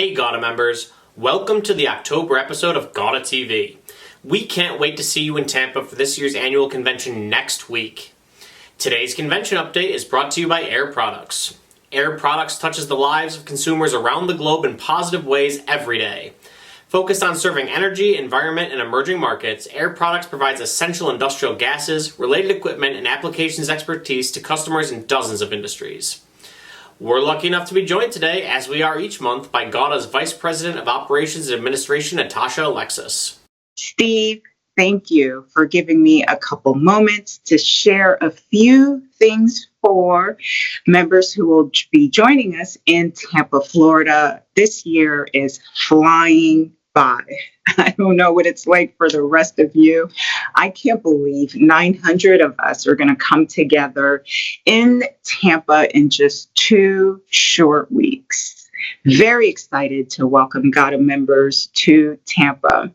Hey GAWDA members, welcome to the October episode of GAWDA TV. We can't wait to see you in Tampa for this year's annual convention next week. Today's convention update is brought to you by Air Products. Air Products touches the lives of consumers around the globe in positive ways every day. Focused on serving energy, environment, and emerging markets, Air Products provides essential industrial gases, related equipment, and applications expertise to customers in dozens of industries. We're lucky enough to be joined today, as we are each month, by GAWDA's Vice President of Operations and Administration, Natasha, Alexis. Steve, thank you for giving me a couple moments to share a few things for members who will be joining us in Tampa, Florida. This year is flying by. I don't know what it's like for the rest of you. I can't believe 900 of us are going to come together in Tampa in just 2 short weeks. Very excited to welcome GAWDA members to Tampa.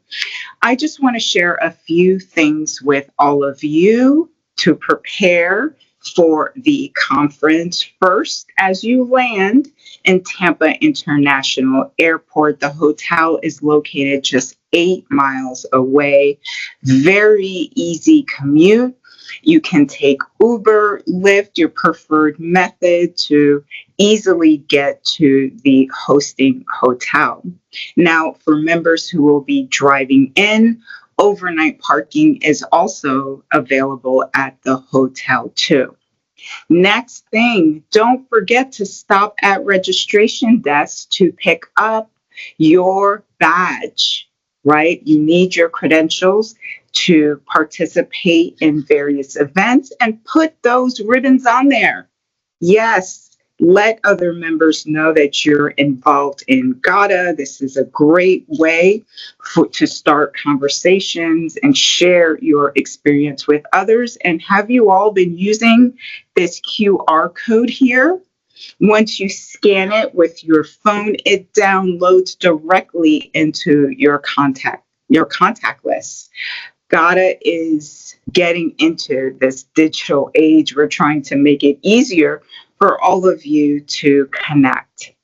I just want to share a few things with all of you to prepare for the conference. First, as you land in Tampa International Airport, the hotel is located just 8 miles away. Very easy commute. You can take Uber, Lyft, your preferred method to easily get to the hosting hotel. Now, for members who will be driving in, overnight parking is also available at the hotel too. Next thing, don't forget to stop at registration desks to pick up your badge, right? You need your credentials to participate in various events and put those ribbons on there. Yes. Let other members know that you're involved in GAWDA. This is a great way to start conversations and share your experience with others. And have you all been using this QR code here? Once you scan it with your phone, it downloads directly into your contact list. GAWDA is getting into this digital age. We're trying to make it easier for all of you to connect.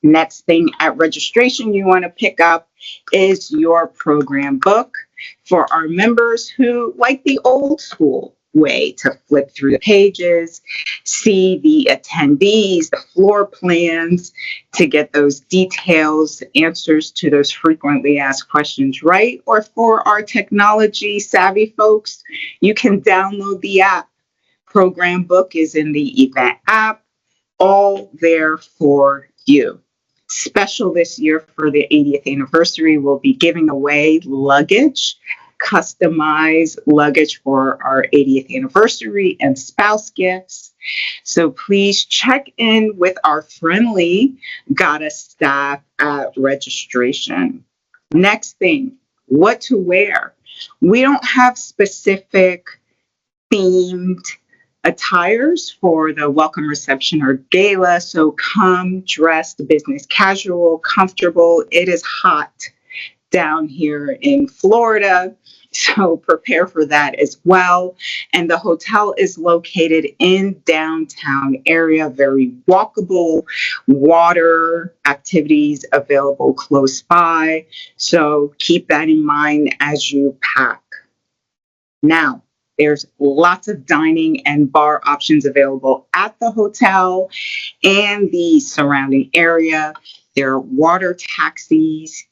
Next thing at registration you want to pick up is your program book for our members who like the old school way to flip through the pages, see the attendees, the floor plans to get those details, answers to those frequently asked questions right. Or for our technology savvy folks, you can download the app. Program book is in the event app, all there for you. Special this year for the 80th anniversary, we'll be giving away luggage, customized luggage for our 80th anniversary and spouse gifts. So please check in with our friendly GAWDA staff at registration. Next thing, what to wear. We don't have specific themed attires for the welcome reception or gala, so come dressed business casual, comfortable. It is hot down here in Florida, so prepare for that as well. And the hotel is located in downtown area, very walkable, water activities available close by. So keep that in mind as you pack. Now, there's lots of dining and bar options available at the hotel and the surrounding area. There are water taxis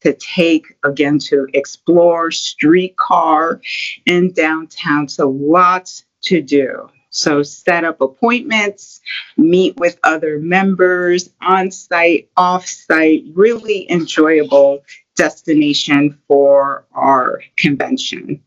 to take, again, to explore, streetcar in downtown. So lots to do. So set up appointments, meet with other members, on-site, off-site, really enjoyable destination for our convention.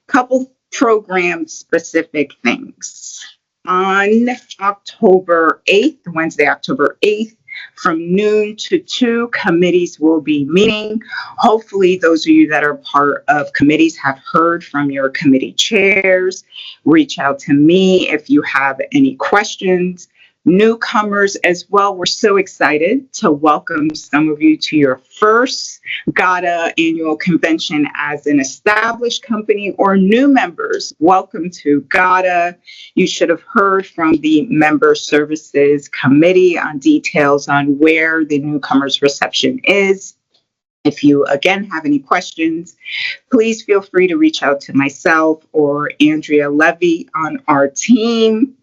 Couple program specific things. On October 8th, Wednesday, October 8th, from noon to 2, committees will be meeting. Hopefully, those of you that are part of committees have heard from your committee chairs. Reach out to me if you have any questions. newcomers as well. We're so excited to welcome some of you to your first GAWDA annual convention as an established company, or new members. Welcome to GAWDA. You should have heard from the Member Services Committee on details on where the newcomers reception is. If you, again, have any questions, please feel free to reach out to myself or Andrea Levy on our team.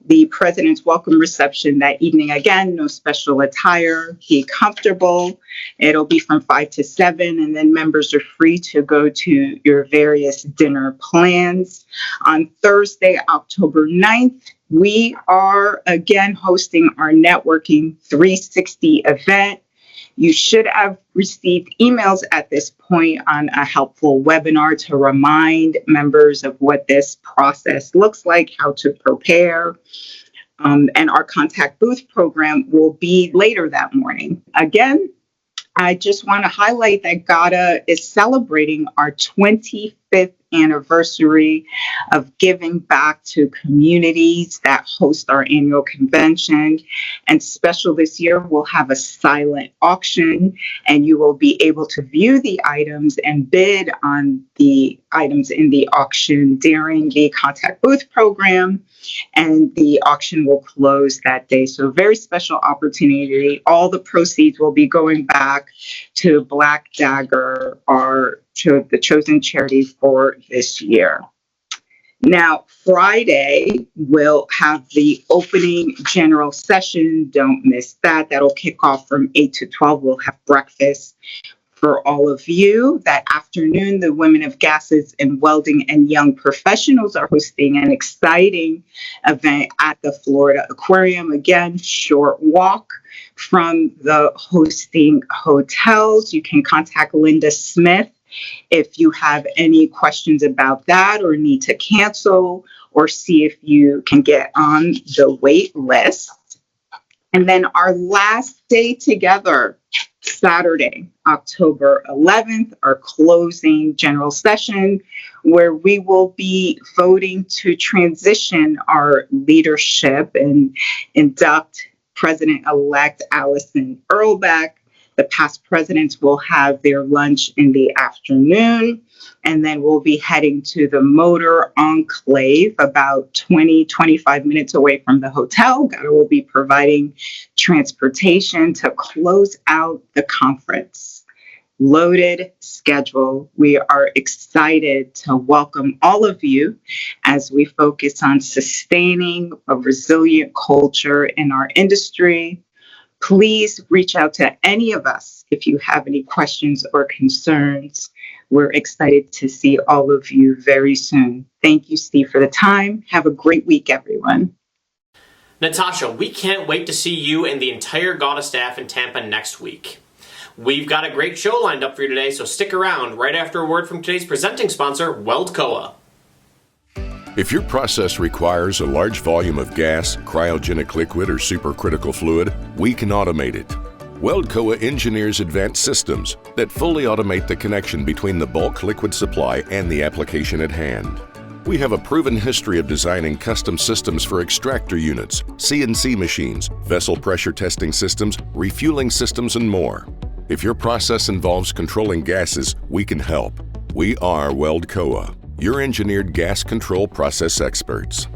The President's welcome reception that evening, again, no special attire, be comfortable. It'll be from 5 to 7, and then members are free to go to your various dinner plans. On Thursday, October 9th, we are again hosting our Networking 360 event. You should have received emails at this point on a helpful webinar to remind members of what this process looks like, how to prepare. And our contact booth program will be later that morning. Again, I just want to highlight that GAWDA is celebrating our 25th anniversary of giving back to communities that host our annual convention. And special this year, we'll have a silent auction, and you will be able to view the items and bid on the items in the auction during the contact booth program. And the auction will close that day. So a very special opportunity. All the proceeds will be going back to Black Dagger, the chosen charity for this year. Now, Friday, we'll have the opening general session. Don't miss that. That'll kick off from 8 to 12. We'll have breakfast for all of you. That afternoon, the Women of Gases in Welding and Young Professionals are hosting an exciting event at the Florida Aquarium. Again, short walk from the hosting hotels. You can contact Linda Smith if you have any questions about that or need to cancel or see if you can get on the wait list. And then our last day together, Saturday, October 11th, our closing general session, where we will be voting to transition our leadership and induct President-elect Allison Earlbeck. The past presidents will have their lunch in the afternoon, and then we'll be heading to the Motor Enclave about 25 minutes away from the hotel. GAWDA will be providing transportation to close out the conference. Loaded schedule. We are excited to welcome all of you as we focus on sustaining a resilient culture in our industry. Please reach out to any of us if you have any questions or concerns. We're excited to see all of you very soon. Thank you, Steve, for the time. Have a great week, everyone. Natasha, we can't wait to see you and the entire GAWDA staff in Tampa next week. We've got a great show lined up for you today, so stick around right after a word from today's presenting sponsor, Weldcoa. If your process requires a large volume of gas, cryogenic liquid, or supercritical fluid, we can automate it. Weldcoa engineers advanced systems that fully automate the connection between the bulk liquid supply and the application at hand. We have a proven history of designing custom systems for extractor units, CNC machines, vessel pressure testing systems, refueling systems, and more. If your process involves controlling gases, we can help. We are Weldcoa, your engineered gas control process experts.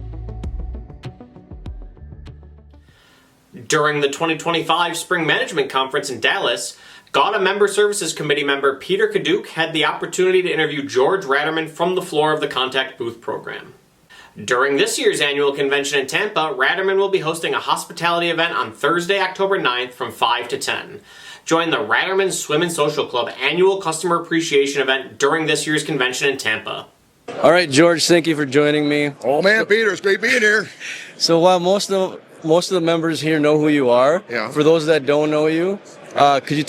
During the 2025 Spring Management Conference in Dallas, GAWDA Member Services Committee member Peter Kaduc had the opportunity to interview George Ratermann from the floor of the Contact Booth program. During this year's annual convention in Tampa, Ratermann will be hosting a hospitality event on Thursday, October 9th from 5 to 10. Join the Ratermann Swim and Social Club annual customer appreciation event during this year's convention in Tampa. All right, George, thank you for joining me. Oh man, Peter, it's great being here. So while most of the members here know who you are, for those that don't know you, could you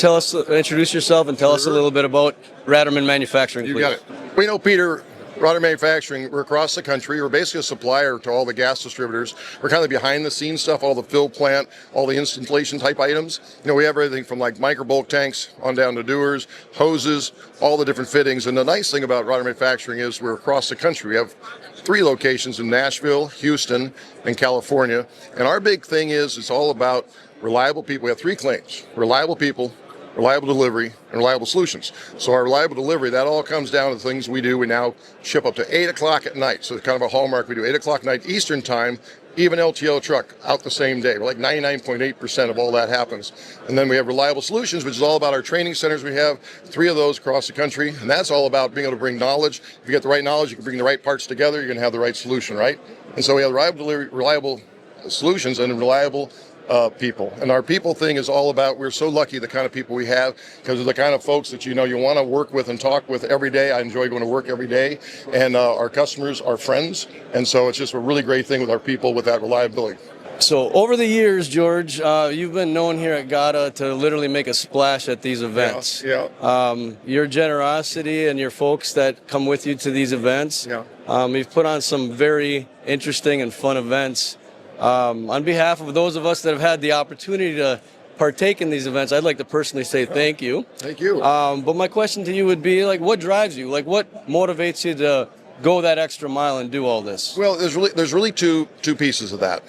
introduce yourself and tell us a little bit about Ratermann Manufacturing, please? You got it. We know Peter Ratermann Manufacturing, we're across the country. We're basically a supplier to all the gas distributors. We're kind of behind the scenes stuff, all the fill plant, all the installation type items. We have everything from like micro bulk tanks on down to dewars, hoses, all the different fittings. And the nice thing about Ratermann Manufacturing is we're across the country. We have 3 locations in Nashville, Houston, and California. And our big thing is it's all about reliable people. We have 3 claims: reliable people, reliable delivery, and reliable solutions. So our reliable delivery, that all comes down to the things we do. We now ship up to 8 o'clock at night. So it's kind of a hallmark. We do 8 o'clock at night Eastern time, even LTO truck out the same day. We're like 99.8% of all that happens. And then we have reliable solutions, which is all about our training centers. We have 3 of those across the country. And that's all about being able to bring knowledge. If you get the right knowledge, you can bring the right parts together, you're going to have the right solution, right? And so we have reliable delivery, reliable solutions, and reliable people. And our people thing is all about, we're so lucky the kind of people we have, because they're the kind of folks that you want to work with and talk with every day. I enjoy going to work every day, and our customers are friends, and so it's just a really great thing with our people with that reliability. So over the years, George, you've been known here at GAWDA to literally make a splash at these events. Your generosity and your folks that come with you to these events, you've put on some very interesting and fun events. On behalf of those of us that have had the opportunity to partake in these events, I'd like to personally say thank you. Thank you. But my question to you would be, like, what drives you? Like, what motivates you to go that extra mile and do all this? Well, there's really two pieces of that.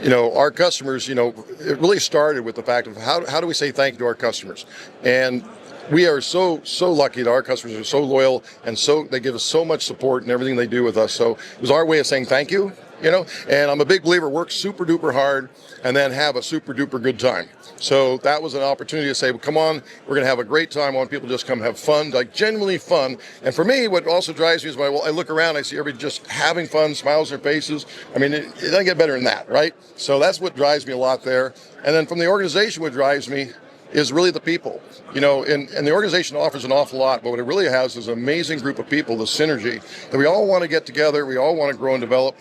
Our customers, it really started with the fact of how do we say thank you to our customers? And we are so lucky that our customers are so loyal, and they give us so much support in everything they do with us. So it was our way of saying thank you. And I'm a big believer, work super duper hard and then have a super duper good time. So that was an opportunity to say, well, come on, we're going to have a great time. I want people to just come have fun, like genuinely fun. And for me, what also drives me is when I look around, I see everybody just having fun, smiles on their faces. I mean, it doesn't get better than that, right? So that's what drives me a lot there. And then from the organization, what drives me is really the people, and the organization offers an awful lot, but what it really has is an amazing group of people, the synergy, that we all want to get together, we all want to grow and develop.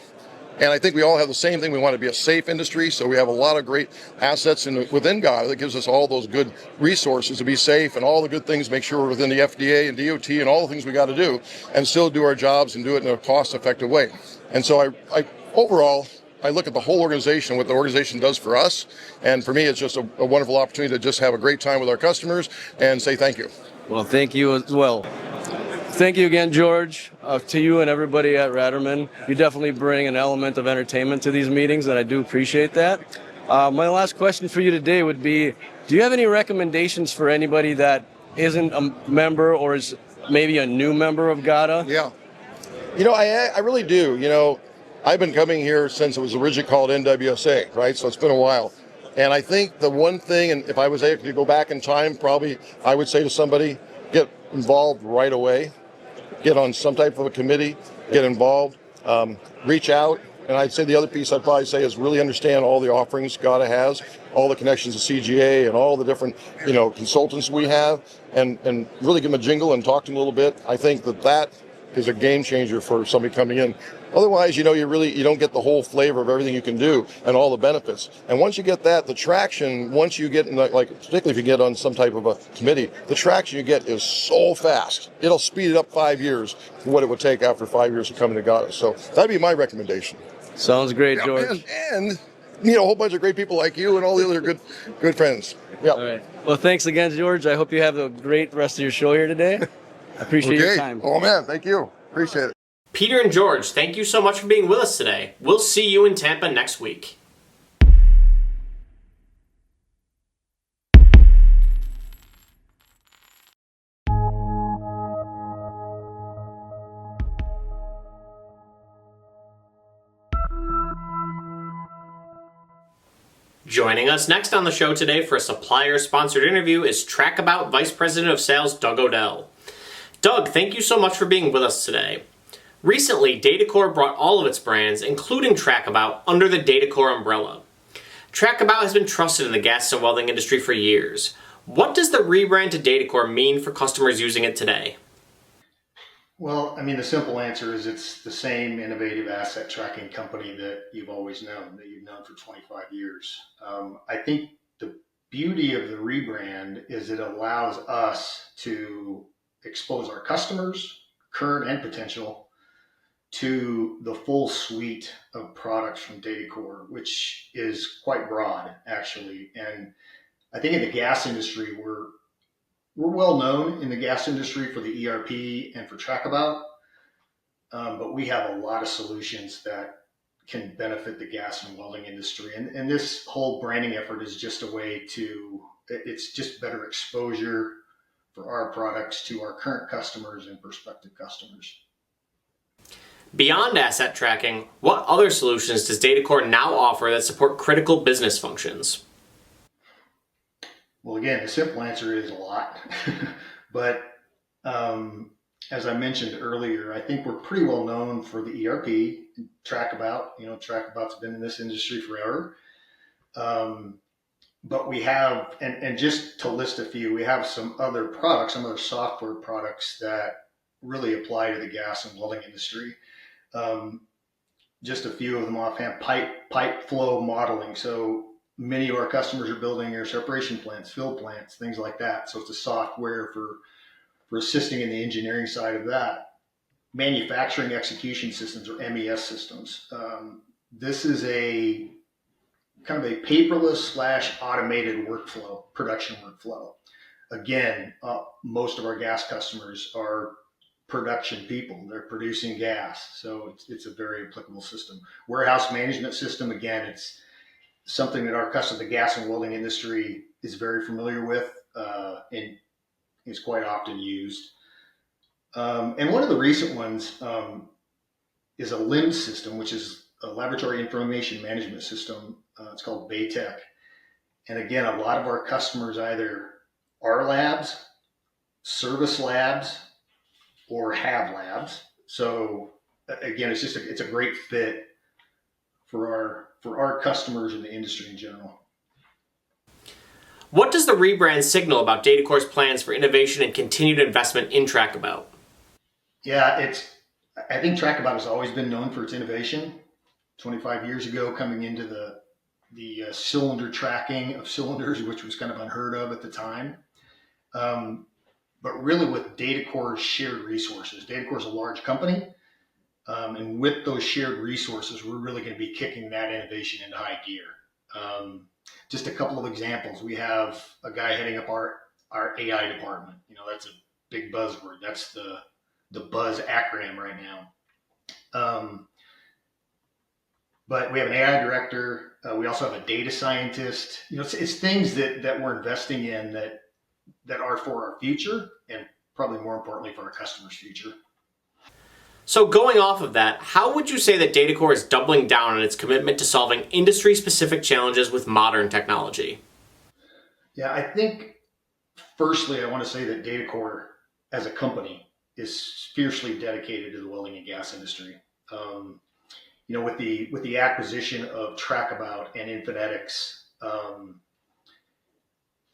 And I think we all have the same thing. We want to be a safe industry, so we have a lot of great assets within GAWDA that gives us all those good resources to be safe and all the good things, make sure we're within the FDA and DOT and all the things we got to do and still do our jobs and do it in a cost-effective way. And so I overall, I look at the whole organization, what the organization does for us, and for me, it's just a wonderful opportunity to just have a great time with our customers and say thank you. Well, thank you as well. Thank you again, George, to you and everybody at Ratermann. You definitely bring an element of entertainment to these meetings, and I do appreciate that. My last question for you today would be, do you have any recommendations for anybody that isn't a member or is maybe a new member of GAWDA? Yeah. I really do. I've been coming here since it was originally called NWSA, right? So it's been a while. And I think the one thing, and if I was able to go back in time, probably I would say to somebody, get involved right away. Get on some type of a committee, get involved, reach out. And I'd say the other piece I'd probably say is really understand all the offerings GAWDA has, all the connections to CGA and all the different, consultants we have, and really give them a jingle and talk to them a little bit. I think that is a game changer for somebody coming in. Otherwise, you don't get the whole flavor of everything you can do and all the benefits. And once you get that, the traction, once you get in, particularly if you get on some type of a committee, the traction you get is so fast. It'll speed it up 5 years for what it would take after 5 years of coming to GAWDA. So that'd be my recommendation. Sounds great, George. And a whole bunch of great people like you and all the other good friends. Yeah. All right. Well, thanks again, George. I hope you have a great rest of your show here today. I appreciate your time. Oh, man. Thank you. Appreciate it. Peter and George, thank you so much for being with us today. We'll see you in Tampa next week. Joining us next on the show today for a Supplier-sponsored interview is TrackAbout Vice President of Sales, Doug Odell. Doug, thank you so much for being with us today. Recently, Datacore brought all of its brands, including TrackAbout, under the Datacore umbrella. TrackAbout has been trusted in the gas and welding industry for years. What does the rebrand to Datacore mean for customers using it today? Well, the simple answer is it's the same innovative asset tracking company that you've always known, that you've known for 25 years. I think the beauty of the rebrand is it allows us to expose our customers, current and potential, to the full suite of products from Datacore, which is quite broad, actually. And I think in the gas industry, we're well known in the gas industry for the ERP and for TrackAbout, but we have a lot of solutions that can benefit the gas and welding industry. And this whole branding effort is just a way to, it's just better exposure for our products to our current customers and prospective customers. Beyond asset tracking, what other solutions does Datacore now offer that support critical business functions? Well, again, the simple answer is a lot. But as I mentioned earlier, I think we're pretty well known for the ERP, TrackAbout. TrackAbout's been in this industry forever. But we have, and just to list a few, we have some other products, some other software products that really apply to the gas and welding industry. Just a few of them offhand: pipe flow modeling. So many of our customers are building air separation plants, fill plants, things like that. So it's a software for assisting in the engineering side of that. Manufacturing execution systems, or MES systems. This is a kind of a paperless / automated workflow, production workflow. Again, most of our gas customers are production people. They're producing gas, so it's a very applicable system. Warehouse management system, again, it's something that our customer, the gas and welding industry, is very familiar with and is quite often used. And one of the recent ones is a LIMS system, which is a laboratory information management system. It's called Baytech. And again, a lot of our customers either are labs, service labs, or have labs. So again, it's a great fit for our customers in the industry in general. What does the rebrand signal about Datacore's plans for innovation and continued investment in TrackAbout? Yeah, I think TrackAbout has always been known for its innovation. 25 years ago, coming into the cylinder tracking of cylinders, which was kind of unheard of at the time. But really with Datacore's shared resources. Datacore is a large company, and with those shared resources, we're really going to be kicking that innovation into high gear. Just a couple of examples. We have a guy heading up our AI department. That's a big buzzword. That's the buzz acronym right now. But we have an AI director. We also have a data scientist. It's things that we're investing in that are for our future, and probably more importantly for our customers' future. So going off of that, how would you say that Datacore is doubling down on its commitment to solving industry-specific challenges with modern technology? Yeah, I think firstly, I want to say that Datacore as a company is fiercely dedicated to the welding and gas industry. With the acquisition of TrackAbout and Infinetics,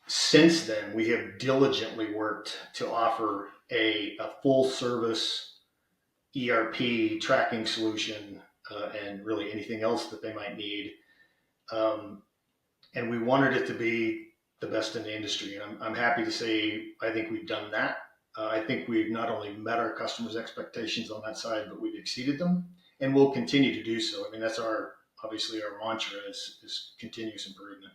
since then we have diligently worked to offer a full service ERP tracking solution and really anything else that they might need. And we wanted it to be the best in the industry. And I'm happy to say I think we've done that. I think we've not only met our customers' expectations on that side, but we've exceeded them, and we'll continue to do so. I mean, that's obviously our mantra is continuous improvement.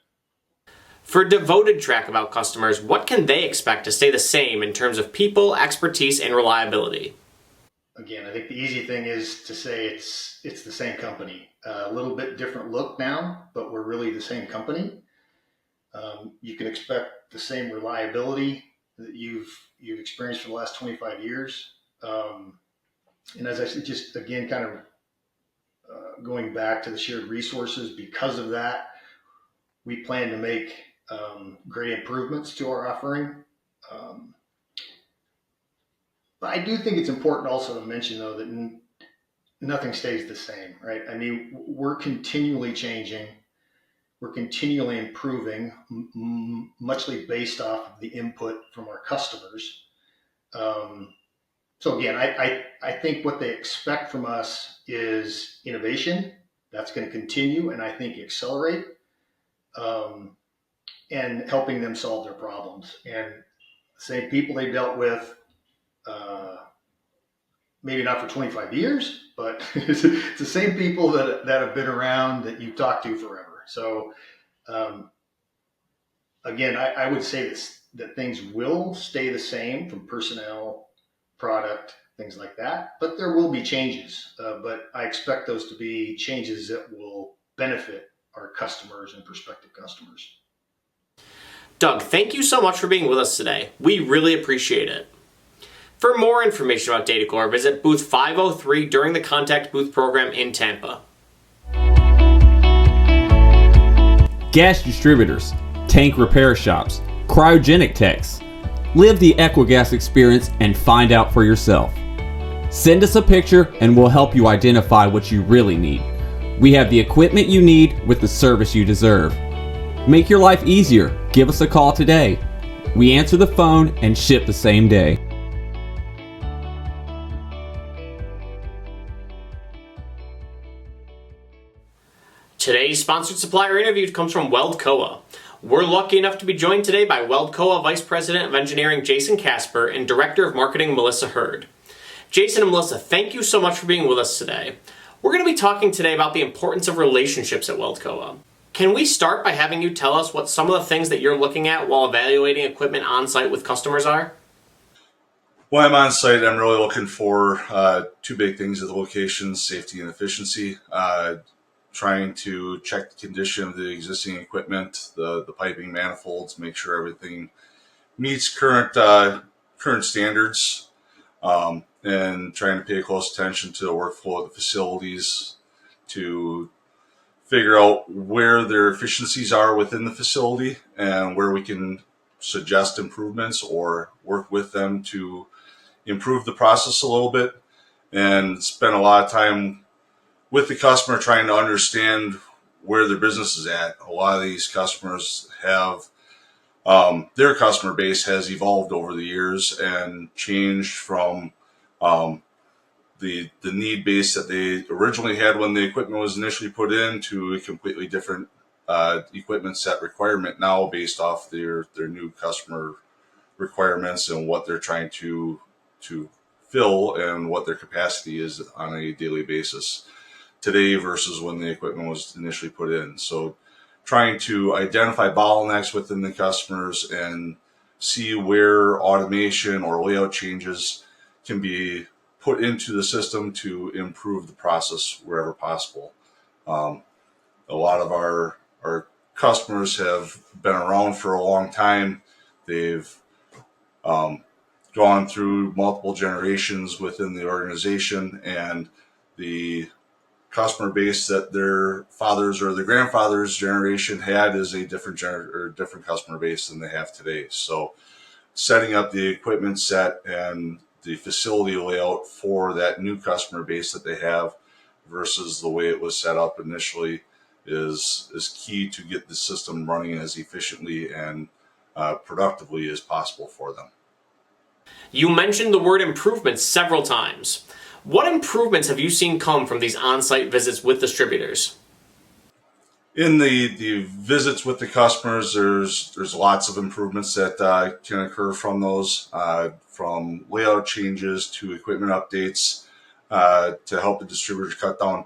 For devoted TrackAbout customers, what can they expect to stay the same in terms of people, expertise, and reliability? Again, I think the easy thing is to say it's the same company. A little bit different look now, but we're really the same company. You can expect the same reliability that you've experienced for the last 25 years. And as I said, just again, kind of going back to the shared resources, because of that, we plan to make great improvements to our offering. But I do think it's important also to mention, though, that nothing stays the same, right? I mean, we're continually changing. We're continually improving, muchly based off of the input from our customers. So again, I think what they expect from us is innovation. That's going to continue, and I think accelerate, and helping them solve their problems. And the same people they dealt with maybe not for 25 years, but it's the same people that have been around that you've talked to forever. So again, I would say that things will stay the same from personnel, product, things like that, but there will be changes. But I expect those to be changes that will benefit our customers and prospective customers. Doug, thank you so much for being with us today. We really appreciate it. For more information about Datacor, visit booth 503 during the Contact Booth program in Tampa. Gas distributors, tank repair shops, cryogenic techs. Live the Equigas experience and find out for yourself. Send us a picture and we'll help you identify what you really need. We have the equipment you need with the service you deserve. Make your life easier. Give us a call today. We answer the phone and ship the same day. Today's sponsored supplier interview comes from Weldcoa. We're lucky enough to be joined today by Weldcoa Vice President of Engineering Jason Casper and Director of Marketing Melissa Hurd. Jason and Melissa, thank you so much for being with us today. We're going to be talking today about the importance of relationships at Weldcoa. Can we start by having you tell us what some of the things that you're looking at while evaluating equipment on site with customers are? When I'm on site, I'm really looking for two big things at the location: safety and efficiency. Trying to check the condition of the existing equipment, the piping, manifolds, make sure everything meets current standards, and trying to pay close attention to the workflow at the facilities to figure out where their efficiencies are within the facility and where we can suggest improvements or work with them to improve the process a little bit, and spend a lot of time with the customer trying to understand where their business is at. A lot of these customers have, their customer base has evolved over the years and changed from the need base that they originally had when the equipment was initially put in to a completely different equipment set requirement now based off their new customer requirements and what they're trying to fill and what their capacity is on a daily basis today versus when the equipment was initially put in. So trying to identify bottlenecks within the customers and see where automation or layout changes can be put into the system to improve the process wherever possible. A lot of our customers have been around for a long time. They've gone through multiple generations within the organization, and the customer base that their fathers or their grandfathers generation had is a different customer base than they have today. So setting up the equipment set and the facility layout for that new customer base that they have versus the way it was set up initially is key to get the system running as efficiently and productively as possible for them. You mentioned the word improvements several times. What improvements have you seen come from these on-site visits with distributors? In the visits with the customers, there's lots of improvements that can occur from those, from layout changes to equipment updates to help the distributors cut down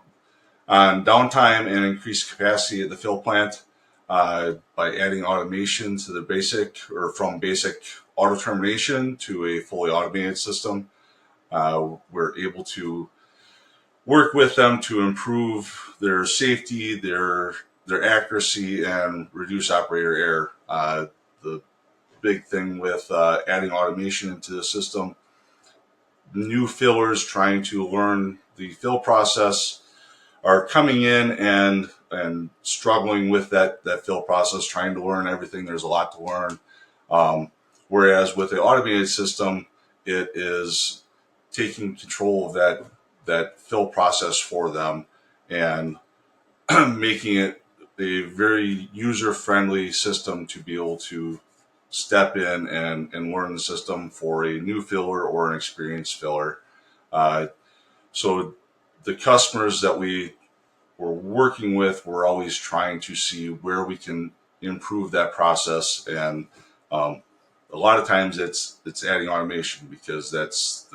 on downtime and increase capacity at the fill plant by adding automation to the from basic auto termination to a fully automated system. We're able to work with them to improve their safety, their accuracy, and reduce operator error. The big thing with adding automation into the system, new fillers trying to learn the fill process are coming in and struggling with that fill process, trying to learn everything. There's a lot to learn. Whereas with the automated system, it is taking control of that fill process for them and making it a very user-friendly system to be able to step in and learn the system for a new filler or an experienced filler. So the customers that we were working with, we're always trying to see where we can improve that process, and a lot of times it's adding automation because that's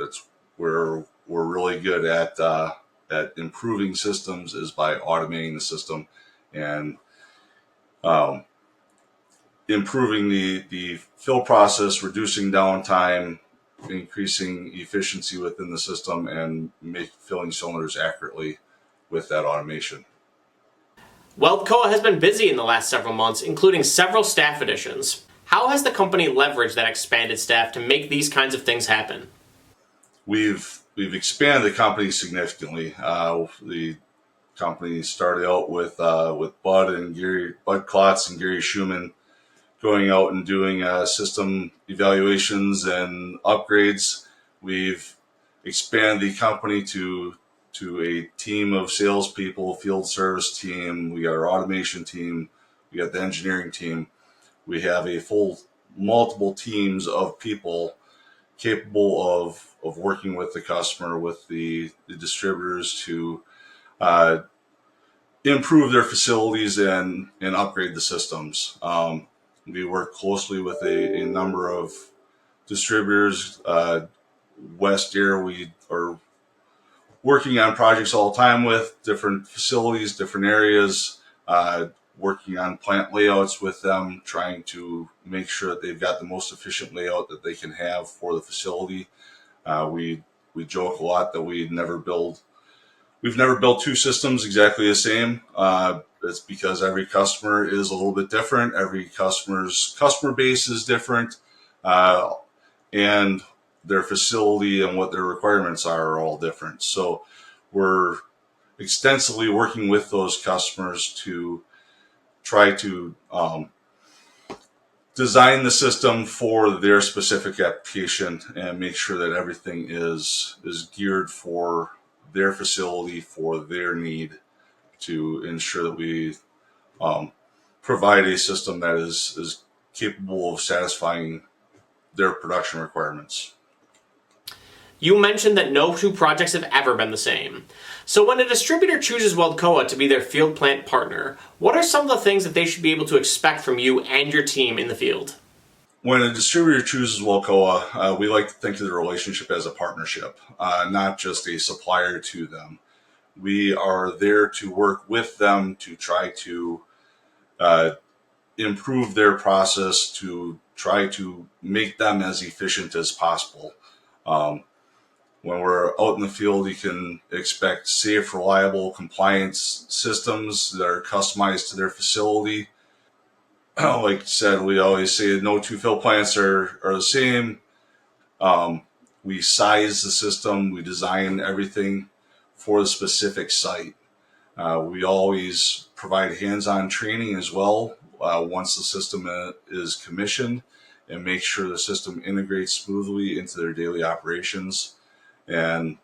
where we're really good at improving systems is by automating the system and improving the fill process, reducing downtime, increasing efficiency within the system, and filling cylinders accurately with that automation. Weldcoa has been busy in the last several months, including several staff additions. How has the company leveraged that expanded staff to make these kinds of things happen? We've expanded the company significantly. The company started out with Bud Klotz and Gary Schumann going out and doing system evaluations and upgrades. We've expanded the company to a team of salespeople, field service team. We got our automation team. We got the engineering team. We have a full multiple teams of people capable of working with the customer, with the distributors to improve their facilities and upgrade the systems. We work closely with a number of distributors. West Air, we are working on projects all the time with different facilities, different areas, working on plant layouts with them, trying to make sure that they've got the most efficient layout that they can have for the facility. We joke a lot that we've never built two systems exactly the same. It's because every customer is a little bit different. Every customer's customer base is different. And their facility and what their requirements are all different. So we're extensively working with those customers to try to design the system for their specific application and make sure that everything is geared for their facility, for their need, to ensure that we provide a system that is capable of satisfying their production requirements. You mentioned that no two projects have ever been the same. So when a distributor chooses Weldcoa to be their field plant partner, what are some of the things that they should be able to expect from you and your team in the field? When a distributor chooses Weldcoa, we like to think of the relationship as a partnership, not just a supplier to them. We are there to work with them to try to improve their process, to try to make them as efficient as possible. When we're out in the field, you can expect safe, reliable, compliance systems that are customized to their facility. Like I said, we always say no two fill plants are the same. We size the system, we design everything for the specific site. We always provide hands-on training as well once the system is commissioned, and make sure the system integrates smoothly into their daily operations. And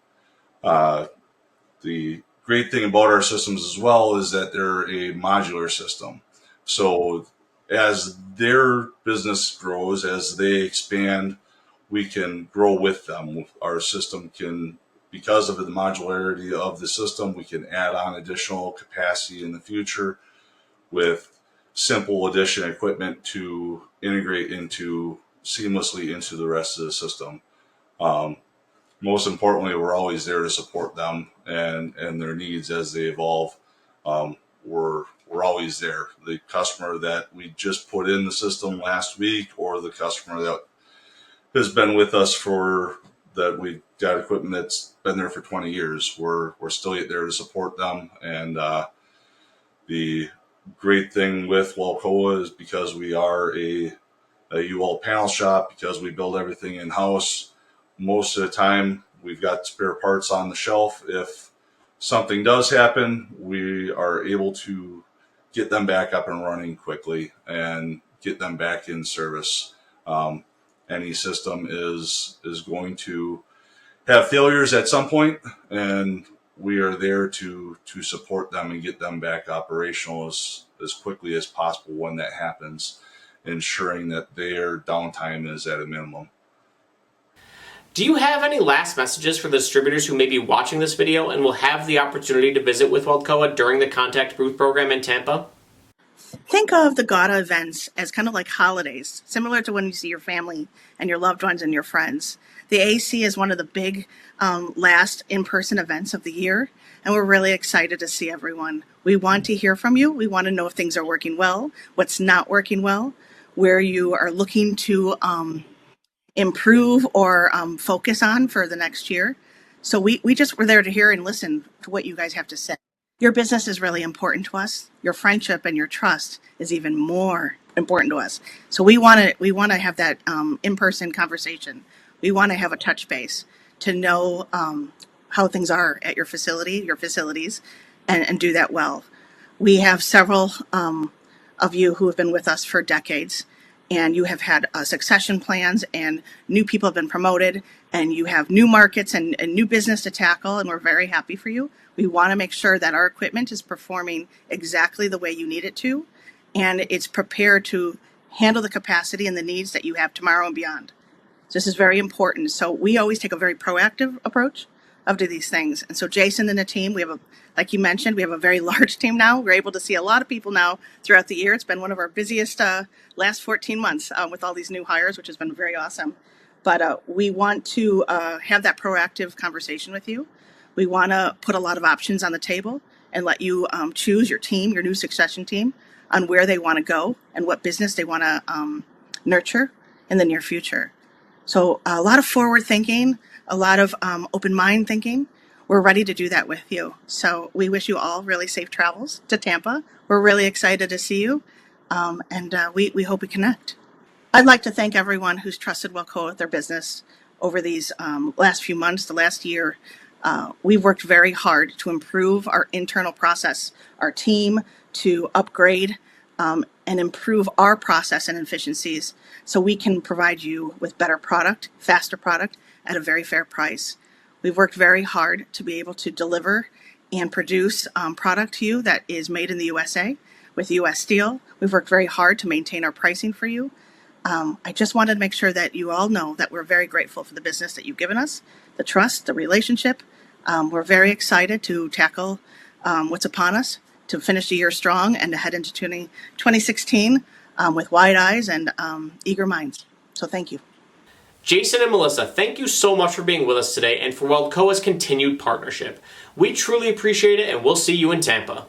the great thing about our systems as well is that they're a modular system. So as their business grows, as they expand, we can grow with them. Our system can, because of the modularity of the system, we can add on additional capacity in the future with simple addition equipment to integrate seamlessly into the rest of the system. Most importantly, we're always there to support them and their needs as they evolve. We're always there. The customer that we just put in the system last week, or the customer that has been with us that we've got equipment that's been there for 20 years, we're still there to support them. And the great thing with Weldcoa is because we are a UL panel shop, because we build everything in-house, most of the time we've got spare parts on the shelf. If something does happen, we are able to get them back up and running quickly and get them back in service. Any system is going to have failures at some point, and we are there to support them and get them back operational as quickly as possible when that happens, ensuring that their downtime is at a minimum. Do you have any last messages for the distributors who may be watching this video and will have the opportunity to visit with Weldcoa during the Contact Booth program in Tampa? Think of the GAWDA events as kind of like holidays, similar to when you see your family and your loved ones and your friends. The AC is one of the big last in-person events of the year, and we're really excited to see everyone. We want to hear from you. We want to know if things are working well, what's not working well, where you are looking to improve or focus on for the next year. So we just were there to hear and listen to what you guys have to say. Your business is really important to us. Your friendship and your trust is even more important to us. So we want to have that in-person conversation. We want to have a touch base to know how things are at your facilities, and do that well. We have several of you who have been with us for decades, and you have had succession plans, and new people have been promoted, and you have new markets and new business to tackle, and we're very happy for you. We want to make sure that our equipment is performing exactly the way you need it to, and it's prepared to handle the capacity and the needs that you have tomorrow and beyond. So this is very important. So we always take a very proactive approach of these things. And so Jason and the team, like you mentioned, we have a very large team now. We're able to see a lot of people now throughout the year. It's been one of our busiest last 14 months with all these new hires, which has been very awesome. But we want to have that proactive conversation with you. We want to put a lot of options on the table and let you choose your team, your new succession team, on where they want to go and what business they want to nurture in the near future. So a lot of forward thinking, a lot of open mind thinking. We're ready to do that with you. So we wish you all really safe travels to Tampa. We're really excited to see you, and we hope we connect. I'd like to thank everyone who's trusted Weldcoa with their business over these last few months, the last year. We've worked very hard to improve our internal process, our team, to upgrade and improve our process and efficiencies so we can provide you with better product, faster product at a very fair price. We've worked very hard to be able to deliver and produce product to you that is made in the USA with US steel. We've worked very hard to maintain our pricing for you. I just wanted to make sure that you all know that we're very grateful for the business that you've given us, the trust, the relationship. We're very excited to tackle what's upon us, to finish the year strong and to head into 2016 with wide eyes and eager minds. So thank you. Jason and Melissa, thank you so much for being with us today and for Weldcoa's continued partnership. We truly appreciate it, and we'll see you in Tampa.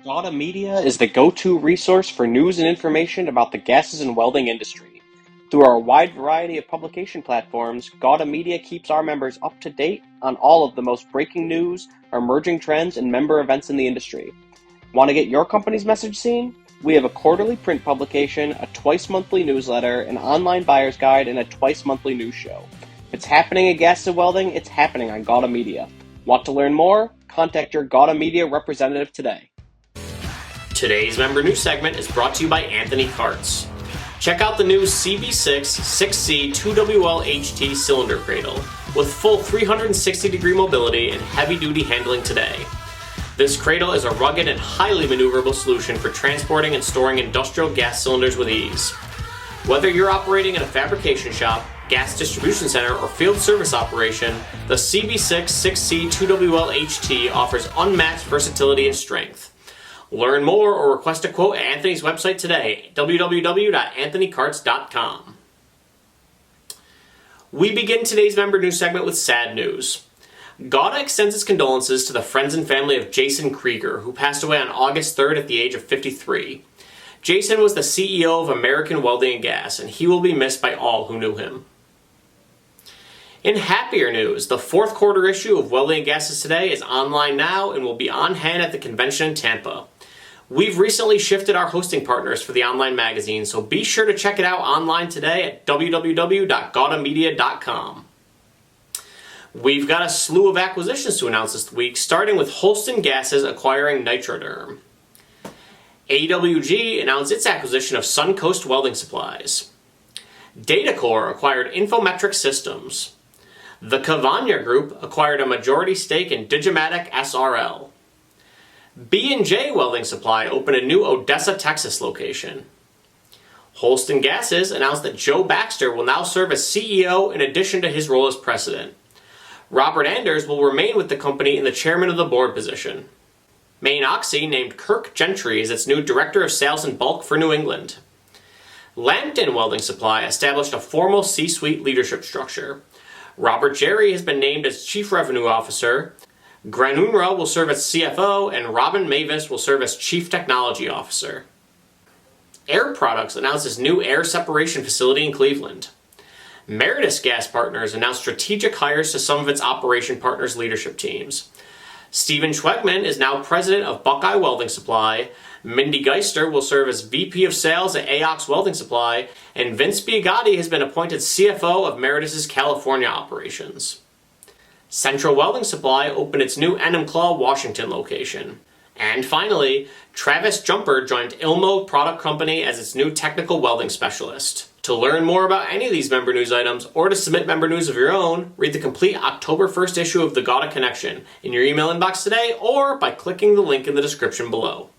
GAWDA Media is the go-to resource for news and information about the gases and welding industry. Through our wide variety of publication platforms, GAWDA Media keeps our members up to date on all of the most breaking news, emerging trends, and member events in the industry. Want to get your company's message seen? We have a quarterly print publication, a twice-monthly newsletter, an online buyer's guide, and a twice-monthly news show. If it's happening at Gases and Welding, it's happening on GAWDA Media. Want to learn more? Contact your GAWDA Media representative today. Today's member news segment is brought to you by Anthony Carts. Check out the new CB6 6C 2WL HT cylinder cradle with full 360-degree mobility and heavy-duty handling today. This cradle is a rugged and highly maneuverable solution for transporting and storing industrial gas cylinders with ease. Whether you're operating in a fabrication shop, gas distribution center, or field service operation, the CB6 6C 2WL HT offers unmatched versatility and strength. Learn more or request a quote at Anthony's website today, www.anthonycarts.com. We begin today's member news segment with sad news. GAWDA extends its condolences to the friends and family of Jason Krieger, who passed away on August 3rd at the age of 53. Jason was the CEO of American Welding and Gas, and he will be missed by all who knew him. In happier news, the fourth quarter issue of Welding and Gases Today is online now and will be on hand at the convention in Tampa. We've recently shifted our hosting partners for the online magazine, so be sure to check it out online today at www.gawdamedia.com. We've got a slew of acquisitions to announce this week, starting with Holston Gases acquiring Nitroderm. AWG announced its acquisition of Suncoast Welding Supplies. Datacore acquired Infometric Systems. The Cavagna Group acquired a majority stake in Digimatic SRL. B&J Welding Supply opened a new Odessa, Texas location. Holston Gases announced that Joe Baxter will now serve as CEO in addition to his role as president. Robert Anders will remain with the company in the chairman of the board position. Maine Oxy named Kirk Gentry as its new Director of Sales and Bulk for New England. Lambton Welding Supply established a formal C-suite leadership structure. Robert Jerry has been named as Chief Revenue Officer. Granunra will serve as CFO, and Robin Mavis will serve as Chief Technology Officer. Air Products announced its new air separation facility in Cleveland. Meredith Gas Partners announced strategic hires to some of its operation partners' leadership teams. Steven Schwegman is now president of Buckeye Welding Supply. Mindy Geister will serve as VP of Sales at AOX Welding Supply, and Vince Biagatti has been appointed CFO of Meredith's California operations. Central Welding Supply opened its new Enumclaw, Washington location. And finally, Travis Jumper joined Ilmo Product Company as its new technical welding specialist. To learn more about any of these member news items, or to submit member news of your own, read the complete October 1st issue of the GAWDA Connection in your email inbox today, or by clicking the link in the description below.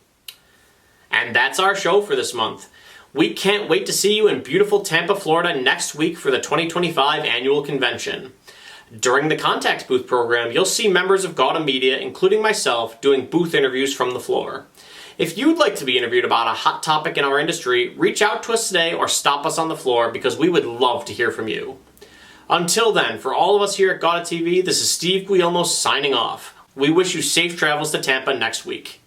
And that's our show for this month. We can't wait to see you in beautiful Tampa, Florida next week for the 2025 annual convention. During the Contact Booth program, you'll see members of GAWDA Media, including myself, doing booth interviews from the floor. If you'd like to be interviewed about a hot topic in our industry, reach out to us today or stop us on the floor because we would love to hear from you. Until then, for all of us here at GAWDA TV, this is Steve Guillermo signing off. We wish you safe travels to Tampa next week.